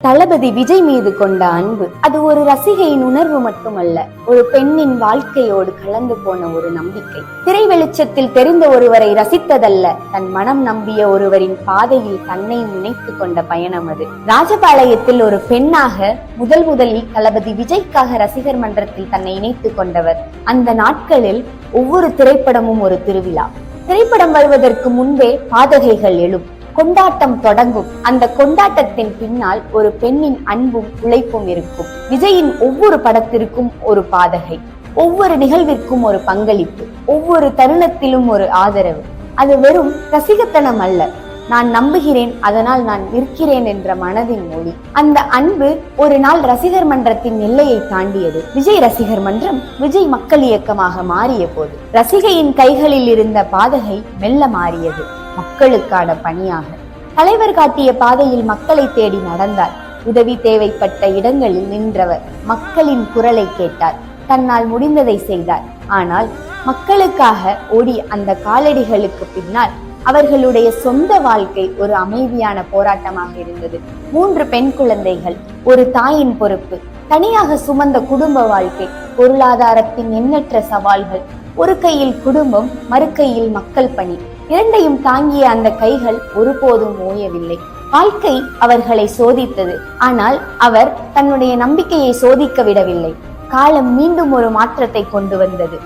தளபதி விஜய் மீது கொண்ட அன்பு அது ஒரு ரசிகையின் உணர்வு மட்டுமல்ல, ஒரு பெண்ணின் வாழ்க்கையோடு கலந்து போன ஒரு நம்பிக்கை. திரை வெளிச்சத்தில் தெரிந்த ஒருவரை ரசித்ததல்ல, தன் மனம் நம்பிய ஒருவரின் பாதையில் தன்னை இணைத்துக் கொண்ட பயணம் அது. ராஜபாளையத்தில் ஒரு பெண்ணாக முதலில் தளபதி விஜய்க்காக ரசிகர் மன்றத்தில் தன்னை இணைத்துக் கொண்டவர். அந்த நாட்களில் ஒவ்வொரு திரைப்படமும் ஒரு திருவிழா. திரைப்படம் வருவதற்கு முன்பே பாதகைகள் எழும், கொண்டாட்டம் தொடங்கும். அந்த கொண்டாட்டத்தின் பின்னால் ஒரு பெண்ணின் அன்பும் உழைப்பும் இருக்கும். விஜயின் ஒவ்வொரு படத்திற்கும் ஒரு பாதகை, ஒவ்வொரு நிகழ்விற்கும் ஒரு பங்களிப்பு, ஒவ்வொரு தருணத்திலும் ஒரு ஆதரவு. அது வெறும் ரசிகத்தனம் அல்ல, நான் நம்புகிறேன் அதனால் நான் இருக்கிறேன் என்ற மனதின் மொழி. அந்த அன்பு ஒரு நாள் ரசிகர் மன்றத்தின் எல்லையை தாண்டியது. விஜய் ரசிகர் மன்றம் விஜய் மக்கள் இயக்கமாக மாறிய போது ரசிகையின் கைகளில் இருந்த பாதகை மெல்ல மாறியது, மக்களுக்கான பணியாக. தலைவர் காட்டிய பாதையில் மக்களை தேடி நடந்தார். உதவி தேவைப்பட்ட இடங்களில் நின்றவர். மக்களின் குரலை கேட்டார், தன்னால் முடிந்ததை செய்தார். ஆனால் மக்களுக்காக ஓடி அந்த காலடிகளுக்கு பின்னால் அவர்களுடைய சொந்த வாழ்க்கை ஒரு அமைதியான போராட்டமாக இருந்தது. 3 பெண் குழந்தைகள், ஒரு தாயின் பொறுப்பு, தனியாக சுமந்த குடும்ப வாழ்க்கை, பொருளாதாரத்தின் எண்ணற்ற சவால்கள். ஒரு கையில் குடும்பம், மறு கையில் மக்கள் பணி. இரண்டையும் தாங்கிய அந்த கைகள் ஒருபோதும் ஓயவில்லை. வாழ்க்கை அவர்களை சோதித்தது, ஆனால் அவர் தன்னுடைய நம்பிக்கையை சோதிக்க விடவில்லை. காலம் மீண்டும் ஒரு மாற்றத்தை கொண்டு வந்தது.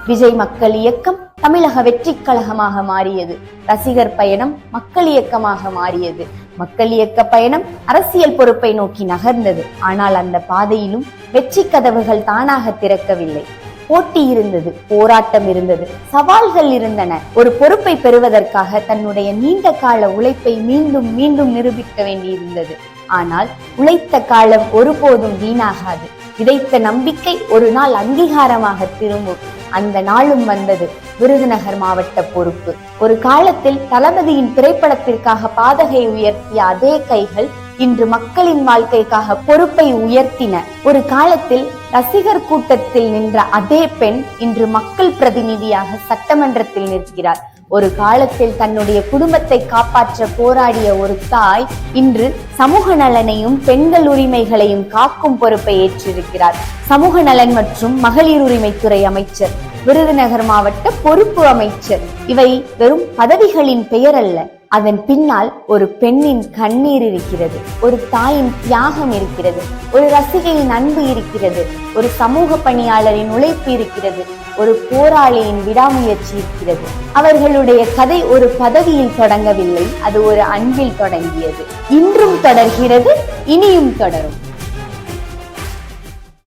விஜய் மக்கள் இயக்கம் தமிழக வெற்றி கழகமாக மாறியது. ரசிகர் பயணம் மக்கள் இயக்கமாக மாறியது. மக்கள் இயக்க பயணம் அரசியல் பொறுப்பை நோக்கி நகர்ந்தது. ஆனால் அந்த பாதையிலும் வெற்றி கதவுகள் தானாக திறக்கவில்லை. போட்டி இருந்தது, போராட்டம் இருந்தது, சவால்கள் இருந்தன. ஒரு பொறுப்பை பெறுவதற்காக தன்னுடைய நீண்ட கால உழைப்பை மீண்டும் மீண்டும் நிரூபிக்க வேண்டியிருந்தது. ஆனால் உழைத்த காலம் ஒருபோதும் வீணாகாது. விதைத்த நம்பிக்கை ஒரு நாள் அங்கீகாரமாக திரும்பும். அந்த நாளும் வந்தது. விருதுநகர் மாவட்ட பொறுப்பு. ஒரு காலத்தில் தளபதியின் திரைப்படத்திற்காக பாதகை உயர்த்திய அதே கைகள் இன்று மக்களின் வாழ்க்கைக்காக பொறுப்பை உயர்த்தின. ஒரு காலத்தில் ரசிகர் கூட்டத்தில் நின்ற அதே பெண் இன்று மக்கள் பிரதிநிதியாக சட்டமன்றத்தில் நிற்கிறார். ஒரு காலத்தில் தன்னுடைய குடும்பத்தை காப்பாற்ற போராடிய ஒரு தாய் இன்று சமூக நலனையும் பெண்கள் உரிமைகளையும் காக்கும் பொறுப்பை ஏற்றிருக்கிறார். சமூக நலன் மற்றும் மகளிர் உரிமைத்துறை அமைச்சர், விருதுநகர் மாவட்ட பொறுப்பு அமைச்சர். இவை வெறும் பதவிகளின் பெயர் அல்ல, அதன் பின்னால் ஒரு பெண்ணின் கண்ணீர் இருக்கிறது, ஒரு தாயின் தியாகம் இருக்கிறது, ஒரு ரசிகையின் அன்பு இருக்கிறது, ஒரு சமூக பணியாளரின் உழைப்பு இருக்கிறது, ஒரு போராளியின் விடாமுயற்சி இருக்கிறது. அவர்களுடைய கதை ஒரு பதவியில் தொடங்கவில்லை, அது ஒரு அன்பில் தொடங்கியது. இன்றும் தொடர்கிறது, இனியும் தொடரும்.